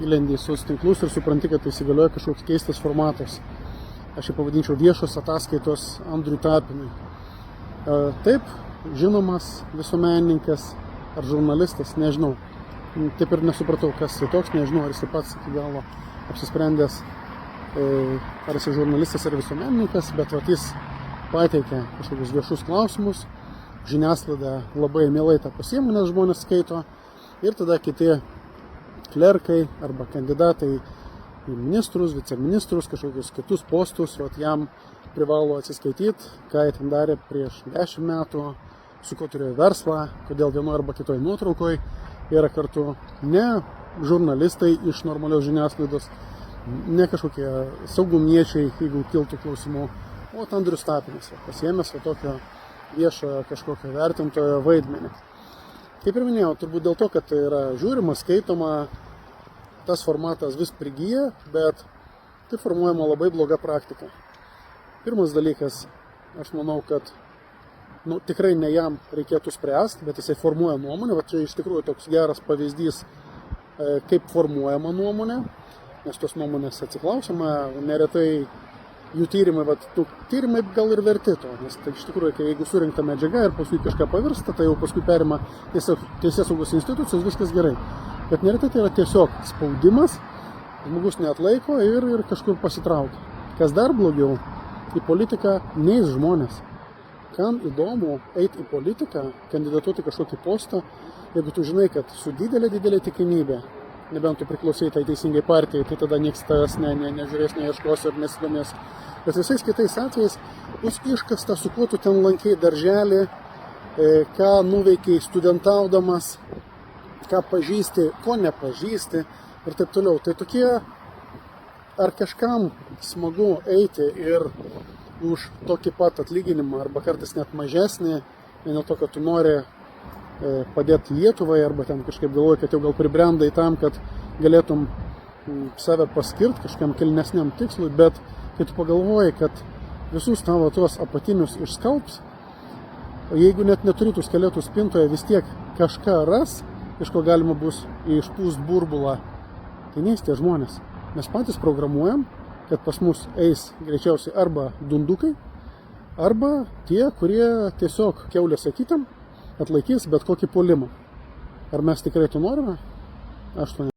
įlendi į soc tinklus ir supranti, kad įsigalioja kažkoks keistas formatas. Aš jį pavadinčiau viešos ataskaitos Andriui Tapinui. Taip, žinomas visuomenininkas ar žurnalistas, nežinau. Taip ir nesupratau, kas jis toks, nežinau, ar jis pats iki galo apsisprendęs, ar jis žurnalistas ar visuomenininkas, bet jis pateikė kažkokius viešus klausimus, žiniasklaida labai mielai tą pasiima, nes žmonės skaito, ir tada kiti klerkai arba kandidatai į ministrus, viceministrus, kažkokius kitus postus, jam privalo atsiskaityti, ką jie ten darė prieš 10 metų, su kuo turėjo verslą, kodėl vienoje arba kitoje nuotraukoje yra kartu ne žurnalistai iš normalios žiniasklaidos, ne kažkokie saugumiečiai, jeigu kiltų klausimų, o Andrius Tapinas, pasiėmęs tokio viešo kažkokio vertintojo vaidmenį. Kaip ir minėjau, turbūt dėl to, kad tai yra žiūrima, skaitoma, tas formatas vis prigyja, bet tai formuojama labai bloga praktika. Pirmas dalykas, aš manau, kad tikrai ne jam reikėtų spręsti, bet jisai formuoja nuomonę. Čia iš tikrųjų toks geras pavyzdys, kaip formuojama nuomonė, nes tos nuomonės atsiklausoma, neretai jų tyrimai gal ir verti to, nes tai iš tikrųjų, jeigu surinkta medžiaga ir paskui kažką pavirsta, tai jau paskui perima teisėsaugos institucijos, viskas gerai. Bet neretai tai yra tiesiog spaudimas, žmogus neatlaiko ir kažkur pasitraukia. Kas dar blogiau, į politiką neis žmonės. Kam įdomu eiti į politiką, kandidatuoti kažkokį postą, jeigu tu žinai, kad su didelė tikimybė, nebent tu priklausai tai teisingai partijai, tai tada nieks tavęs nežiūrės, neieškos ir nesidomės. Bet visais kitais atvejais bus iškasta, su kuo tu ten lankei darželį, ką nuveikiai studentaudamas, ką pažįsti, ko nepažįsti ir taip toliau. Tai tokie, ar kažkam smagu eiti ir už tokį pat atlyginimą, arba kartais net mažesnį, vien dėl to, kad tu nori padėti Lietuvai, arba ten kažkaip galvoji, kad jau gal pribrendai tam, kad galėtum save paskirti kažkam kilnesniam tikslui, bet kai tu pagalvoji, kad visus tavo tuos apatinius išskalbs, o jeigu net neturi tų skeletų spintoje, vis tiek kažką ras, iš ko galima bus išpūst burbulą, tai neis tie žmonės. Mes patys programuojam, kad pas mus eis greičiausiai arba dundukai, arba tie, kurie tiesiog kiaulės akytam atlaikys bet kokį puolimą. Ar mes tikrai to norime? Aš to ne.